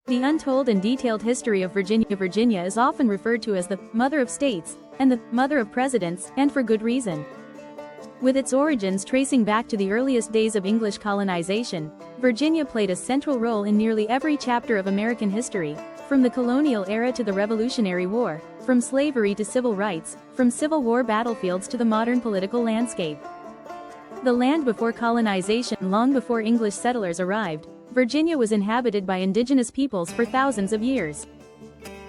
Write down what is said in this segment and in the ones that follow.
The untold and detailed history of Virginia is often referred to as the Mother of States and the Mother of Presidents, and for good reason. With its origins tracing back to the earliest days of English colonization, Virginia played a central role in nearly every chapter of American history, from the colonial era to the Revolutionary War, from slavery to civil rights, from Civil War battlefields to the modern political landscape. The land before colonization, long before English settlers arrived, Virginia was inhabited by indigenous peoples for thousands of years.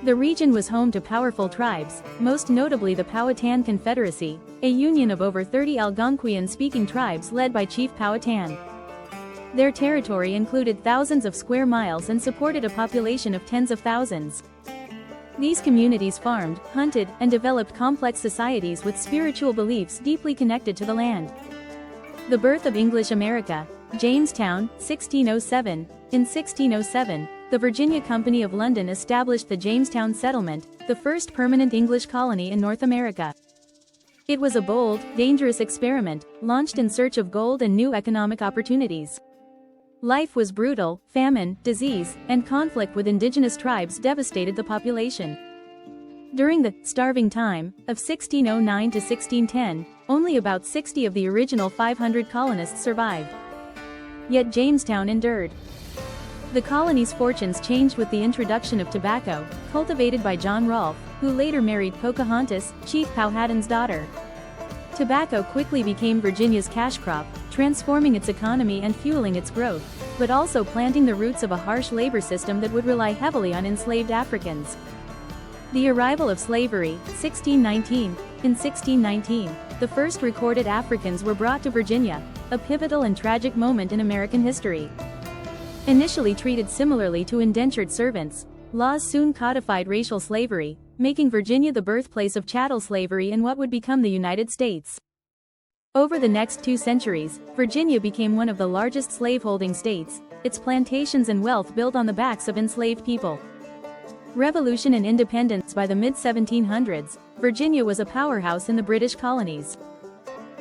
The region was home to powerful tribes, most notably the Powhatan Confederacy, a union of over 30 Algonquian-speaking tribes led by Chief Powhatan. Their territory included thousands of square miles and supported a population of tens of thousands. These communities farmed, hunted, and developed complex societies with spiritual beliefs deeply connected to the land. The birth of English America. Jamestown, 1607. In 1607, the Virginia Company of London established the Jamestown Settlement, the first permanent English colony in North America. It was a bold, dangerous experiment, launched in search of gold and new economic opportunities. Life was brutal, famine, disease, and conflict with indigenous tribes devastated the population. During the starving time of 1609 to 1610, only about 60 of the original 500 colonists survived. Yet Jamestown endured. The colony's fortunes changed with the introduction of tobacco, cultivated by John Rolfe, who later married Pocahontas, Chief Powhatan's daughter. Tobacco quickly became Virginia's cash crop, transforming its economy and fueling its growth, but also planting the roots of a harsh labor system that would rely heavily on enslaved Africans. The arrival of slavery, 1619. In 1619, the first recorded Africans were brought to Virginia, a pivotal and tragic moment in American history. Initially treated similarly to indentured servants, laws soon codified racial slavery, making Virginia the birthplace of chattel slavery in what would become the United States. Over the next 2 centuries, Virginia became one of the largest slaveholding states, its plantations and wealth built on the backs of enslaved people. Revolution and independence. By the mid-1700s, Virginia was a powerhouse in the British colonies.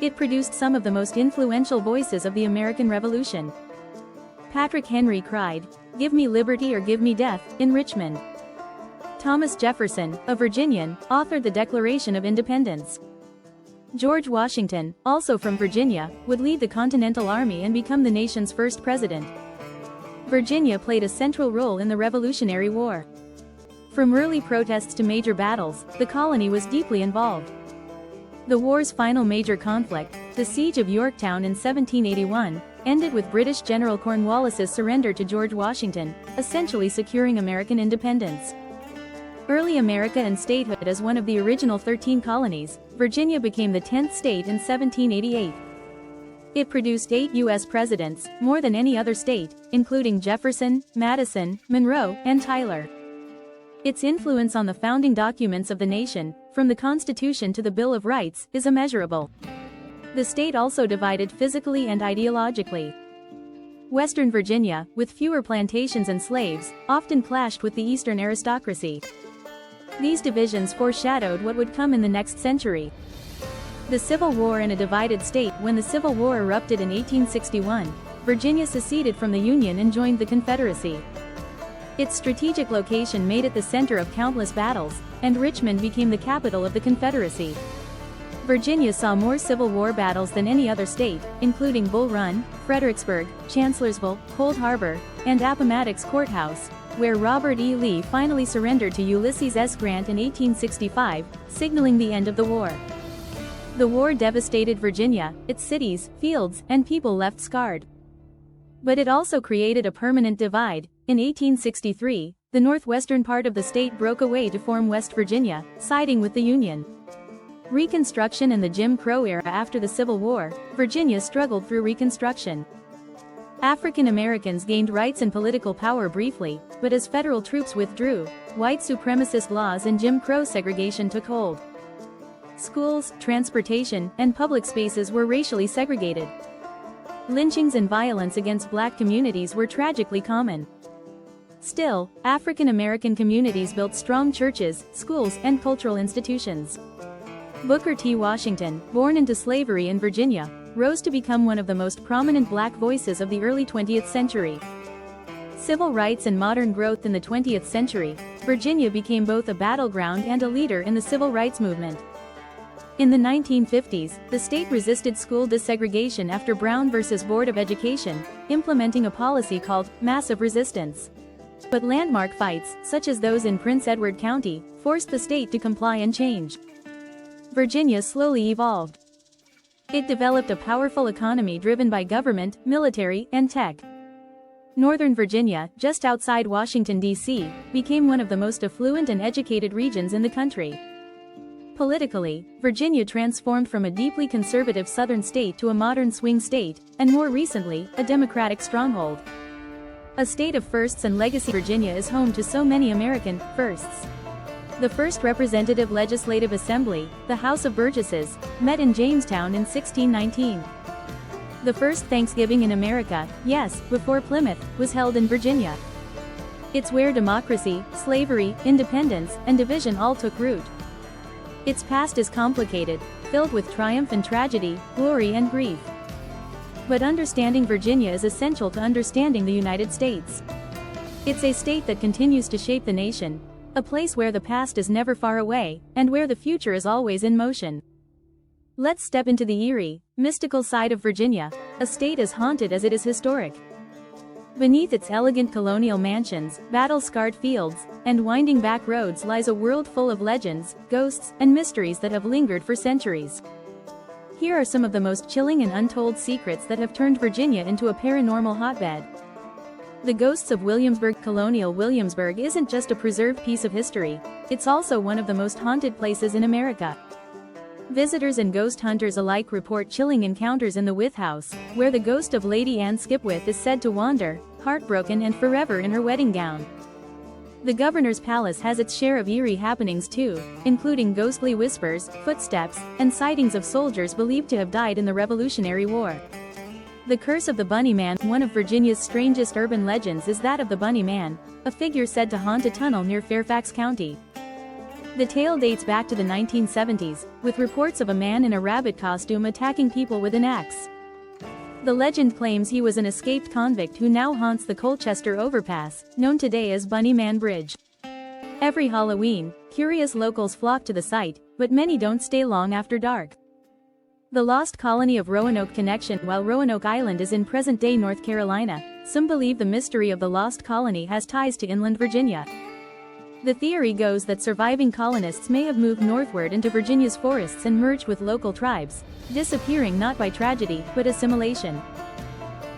It produced some of the most influential voices of the American Revolution. Patrick Henry cried, "Give me liberty or give me death," in Richmond. Thomas Jefferson, a Virginian, authored the Declaration of Independence. George Washington, also from Virginia, would lead the Continental Army and become the nation's first president. Virginia played a central role in the Revolutionary War. From early protests to major battles, the colony was deeply involved. The war's final major conflict, the Siege of Yorktown in 1781, ended with British General Cornwallis's surrender to George Washington, essentially securing American independence. Early America and statehood. As one of the original 13 colonies, Virginia became the 10th state in 1788. It produced 8 U.S. presidents, more than any other state, including Jefferson, Madison, Monroe, and Tyler. Its influence on the founding documents of the nation, from the Constitution to the Bill of Rights, is immeasurable. The state also divided physically and ideologically. Western Virginia, with fewer plantations and slaves, often clashed with the Eastern aristocracy. These divisions foreshadowed what would come in the next century. The Civil War. In a divided state. When the Civil War erupted in 1861, Virginia seceded from the Union and joined the Confederacy. Its strategic location made it the center of countless battles, and Richmond became the capital of the Confederacy. Virginia saw more Civil War battles than any other state, including Bull Run, Fredericksburg, Chancellorsville, Cold Harbor, and Appomattox Courthouse, where Robert E. Lee finally surrendered to Ulysses S. Grant in 1865, signaling the end of the war. The war devastated Virginia, its cities, fields, and people left scarred. But it also created a permanent divide. In 1863, the northwestern part of the state broke away to form West Virginia, siding with the Union. Reconstruction and the Jim Crow era. After the Civil War, Virginia struggled through Reconstruction. African Americans gained rights and political power briefly, but as federal troops withdrew, white supremacist laws and Jim Crow segregation took hold. Schools, transportation, and public spaces were racially segregated. Lynchings and violence against black communities were tragically common. Still, African American communities built strong churches, schools, and cultural institutions. Booker T. Washington, born into slavery in Virginia, rose to become one of the most prominent black voices of the early 20th century. Civil rights and modern growth in the 20th century, Virginia became both a battleground and a leader in the civil rights movement. In the 1950s, the state resisted school desegregation after Brown v. Board of Education, implementing a policy called massive resistance. But landmark fights, such as those in Prince Edward County, forced the state to comply and change. Virginia slowly evolved. It developed a powerful economy driven by government, military, and tech. Northern Virginia, just outside Washington, D.C., became one of the most affluent and educated regions in the country. Politically, Virginia transformed from a deeply conservative southern state to a modern swing state, and more recently, a Democratic stronghold. A state of firsts and legacy, Virginia is home to so many American firsts. The first representative legislative assembly, the House of Burgesses, met in Jamestown in 1619. The first Thanksgiving in America, yes, before Plymouth, was held in Virginia. It's where democracy, slavery, independence, and division all took root. Its past is complicated, filled with triumph and tragedy, glory and grief. But understanding Virginia is essential to understanding the United States. It's a state that continues to shape the nation, a place where the past is never far away, and where the future is always in motion. Let's step into the eerie, mystical side of Virginia, a state as haunted as it is historic. Beneath its elegant colonial mansions, battle-scarred fields, and winding back roads lies a world full of legends, ghosts, and mysteries that have lingered for centuries. Here are some of the most chilling and untold secrets that have turned Virginia into a paranormal hotbed. The ghosts of Williamsburg. Colonial Williamsburg isn't just a preserved piece of history, it's also one of the most haunted places in America. Visitors and ghost hunters alike report chilling encounters in the Wythe House, where the ghost of Lady Anne Skipwith is said to wander, heartbroken and forever in her wedding gown. The governor's palace has its share of eerie happenings too, including ghostly whispers, footsteps, and sightings of soldiers believed to have died in the Revolutionary War. The curse of the Bunny Man. One of Virginia's strangest urban legends is that of the Bunny Man, a figure said to haunt a tunnel near Fairfax County. The tale dates back to the 1970s, with reports of a man in a rabbit costume attacking people with an axe. The legend claims he was an escaped convict who now haunts the Colchester Overpass, known today as Bunny Man Bridge. Every Halloween, curious locals flock to the site, but many don't stay long after dark. The lost colony of Roanoke connection. While Roanoke Island is in present-day North Carolina, some believe the mystery of the lost colony has ties to inland Virginia. The theory goes that surviving colonists may have moved northward into Virginia's forests and merged with local tribes, disappearing not by tragedy, but assimilation.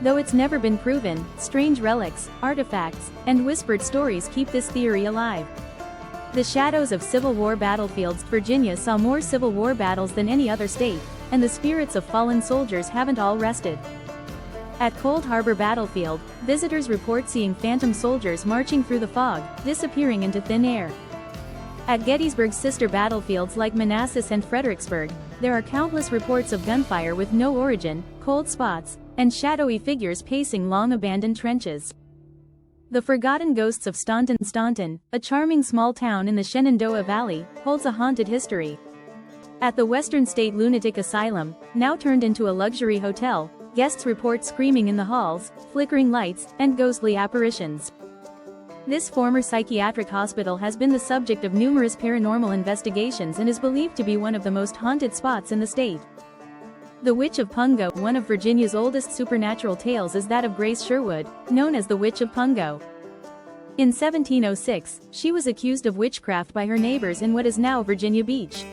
Though it's never been proven, strange relics, artifacts, and whispered stories keep this theory alive. The shadows of Civil War battlefields. Virginia saw more Civil War battles than any other state, and the spirits of fallen soldiers haven't all rested. At Cold Harbor Battlefield, visitors report seeing phantom soldiers marching through the fog, disappearing into thin air. At Gettysburg's sister battlefields like Manassas and Fredericksburg, there are countless reports of gunfire with no origin, cold spots, and shadowy figures pacing long abandoned trenches. The Forgotten Ghosts of Staunton. Staunton, a charming small town in the Shenandoah Valley, holds a haunted history. At the Western State Lunatic Asylum, now turned into a luxury hotel, guests report screaming in the halls, flickering lights, and ghostly apparitions. This former psychiatric hospital has been the subject of numerous paranormal investigations and is believed to be one of the most haunted spots in the state. The Witch of Pungo. One of Virginia's oldest supernatural tales is that of Grace Sherwood, known as the Witch of Pungo. In 1706, she was accused of witchcraft by her neighbors in what is now Virginia Beach.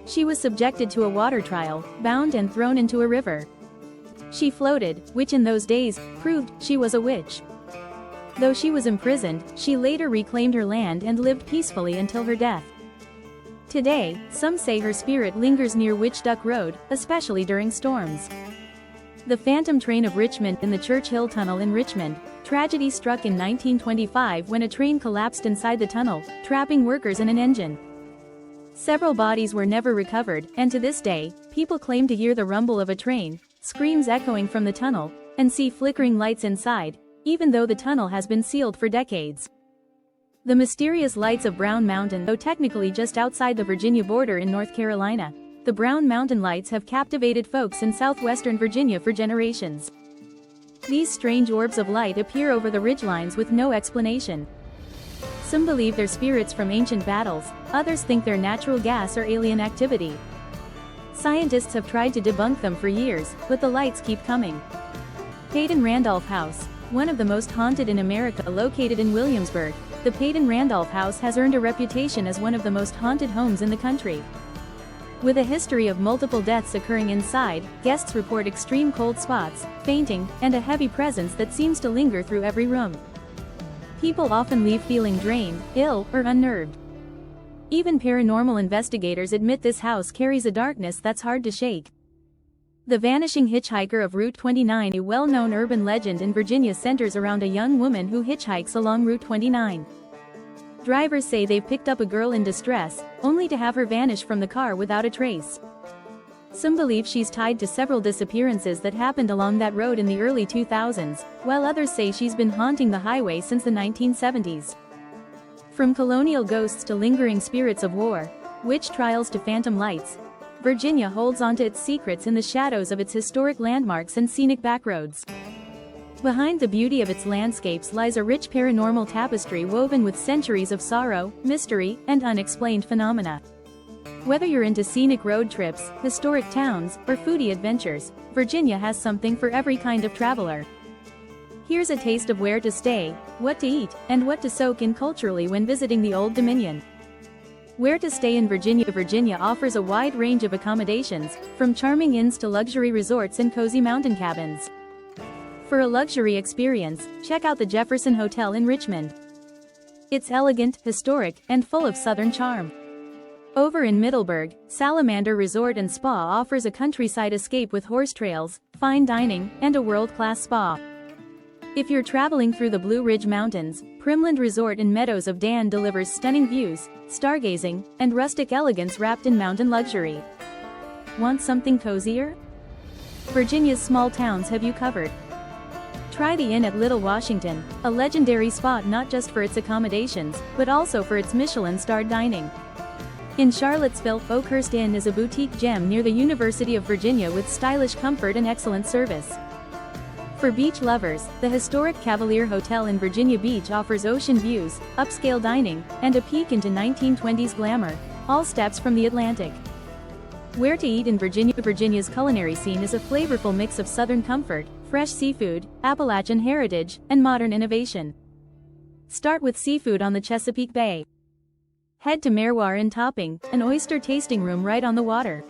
She was subjected to a water trial, bound and thrown into a river. She floated, which in those days proved she was a witch. Though she was imprisoned, she later reclaimed her land and lived peacefully until her death. Today, some say her spirit lingers near Witch Duck Road, especially during storms. The Phantom Train of Richmond. In the Church Hill Tunnel in Richmond, tragedy struck in 1925 when a train collapsed inside the tunnel, trapping workers in an engine. Several bodies were never recovered, and to this day, people claim to hear the rumble of a train, screams echoing from the tunnel, and see flickering lights inside, even though the tunnel has been sealed for decades. The mysterious lights of Brown Mountain. Though technically just outside the Virginia border in North Carolina, the Brown Mountain lights have captivated folks in southwestern Virginia for generations. These strange orbs of light appear over the ridgelines with no explanation. Some believe they're spirits from ancient battles, others think they're natural gas or alien activity. Scientists have tried to debunk them for years, but the lights keep coming. Peyton Randolph House, one of the most haunted in America, located in Williamsburg, the Peyton Randolph House has earned a reputation as one of the most haunted homes in the country. With a history of multiple deaths occurring inside, guests report extreme cold spots, fainting, and a heavy presence that seems to linger through every room. People often leave feeling drained, ill, or unnerved. Even paranormal investigators admit this house carries a darkness that's hard to shake. The Vanishing Hitchhiker of Route 29, a well-known urban legend in Virginia, centers around a young woman who hitchhikes along Route 29. Drivers say they've picked up a girl in distress, only to have her vanish from the car without a trace. Some believe she's tied to several disappearances that happened along that road in the early 2000s, while others say she's been haunting the highway since the 1970s. From colonial ghosts to lingering spirits of war, witch trials to phantom lights, Virginia holds onto its secrets in the shadows of its historic landmarks and scenic backroads. Behind the beauty of its landscapes lies a rich paranormal tapestry woven with centuries of sorrow, mystery, and unexplained phenomena. Whether you're into scenic road trips, historic towns, or foodie adventures, Virginia has something for every kind of traveler. Here's a taste of where to stay, what to eat, and what to soak in culturally when visiting the Old Dominion. Where to stay in Virginia. Virginia offers a wide range of accommodations, from charming inns to luxury resorts and cozy mountain cabins. For a luxury experience, check out the Jefferson Hotel in Richmond. It's elegant, historic, and full of southern charm. Over in Middleburg, Salamander Resort and Spa offers a countryside escape with horse trails, fine dining, and a world-class spa. If you're traveling through the Blue Ridge Mountains, Primland Resort in Meadows of Dan delivers stunning views, stargazing, and rustic elegance wrapped in mountain luxury. Want something cozier? Virginia's small towns have you covered. Try the Inn at Little Washington, a legendary spot not just for its accommodations, but also for its Michelin-starred dining. In Charlottesville, Oakhurst Inn is a boutique gem near the University of Virginia with stylish comfort and excellent service. For beach lovers, the historic Cavalier Hotel in Virginia Beach offers ocean views, upscale dining, and a peek into 1920s glamour, all steps from the Atlantic. Where to eat in Virginia. Virginia's culinary scene is a flavorful mix of southern comfort, fresh seafood, Appalachian heritage, and modern innovation. Start with seafood on the Chesapeake Bay. Head to Merwar in Topping, an oyster tasting room right on the water.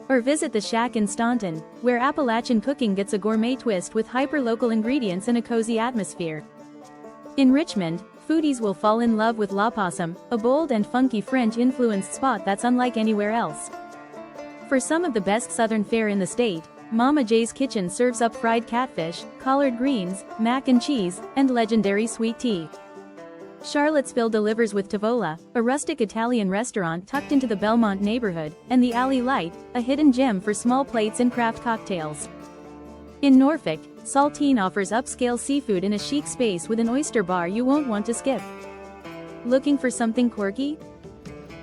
Or visit the Shack in Staunton, where Appalachian cooking gets a gourmet twist with hyper-local ingredients and a cozy atmosphere. In Richmond, foodies will fall in love with La Possum, a bold and funky French-influenced spot that's unlike anywhere else. For some of the best southern fare in the state, Mama J's Kitchen serves up fried catfish, collard greens, mac and cheese, and legendary sweet tea. Charlottesville delivers with Tavola, a rustic Italian restaurant tucked into the Belmont neighborhood, and the Alley Light, a hidden gem for small plates and craft cocktails. In Norfolk, Saltine offers upscale seafood in a chic space with an oyster bar you won't want to skip. Looking for something quirky?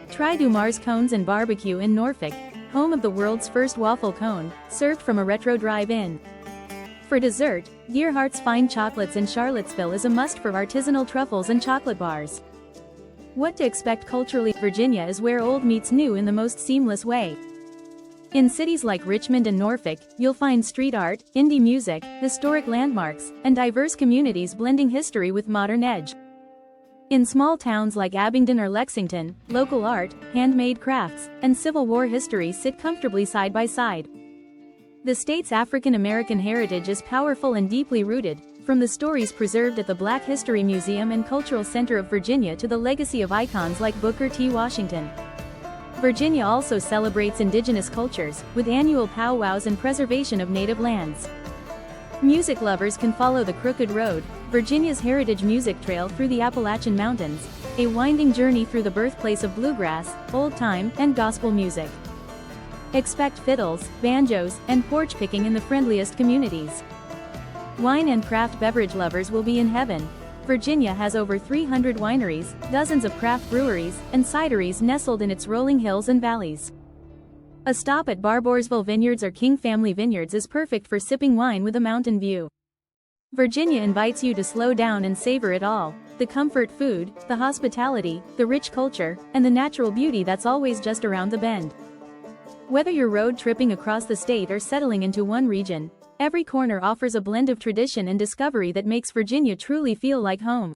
Try Dumar's Cones and Barbecue in Norfolk, home of the world's first waffle cone, served from a retro drive-in. For dessert, Gearhart's Fine Chocolates in Charlottesville is a must for artisanal truffles and chocolate bars. What to expect culturally. Virginia is where old meets new in the most seamless way. In cities like Richmond and Norfolk, you'll find street art, indie music, historic landmarks, and diverse communities blending history with modern edge. In small towns like Abingdon or Lexington, local art, handmade crafts, and Civil War history sit comfortably side by side. The state's African American heritage is powerful and deeply rooted, from the stories preserved at the Black History Museum and Cultural Center of Virginia to the legacy of icons like Booker T. Washington. Virginia also celebrates indigenous cultures, with annual powwows and preservation of native lands. Music lovers can follow the Crooked Road, Virginia's heritage music trail through the Appalachian Mountains, a winding journey through the birthplace of bluegrass, old-time, and gospel music. Expect fiddles, banjos, and porch picking in the friendliest communities. Wine and craft beverage lovers will be in heaven. Virginia has over 300 wineries, dozens of craft breweries, and cideries nestled in its rolling hills and valleys. A stop at Barboursville Vineyards or King Family Vineyards is perfect for sipping wine with a mountain view. Virginia invites you to slow down and savor it all. The comfort food, the hospitality, the rich culture, and the natural beauty that's always just around the bend. Whether you're road tripping across the state or settling into one region, every corner offers a blend of tradition and discovery that makes Virginia truly feel like home.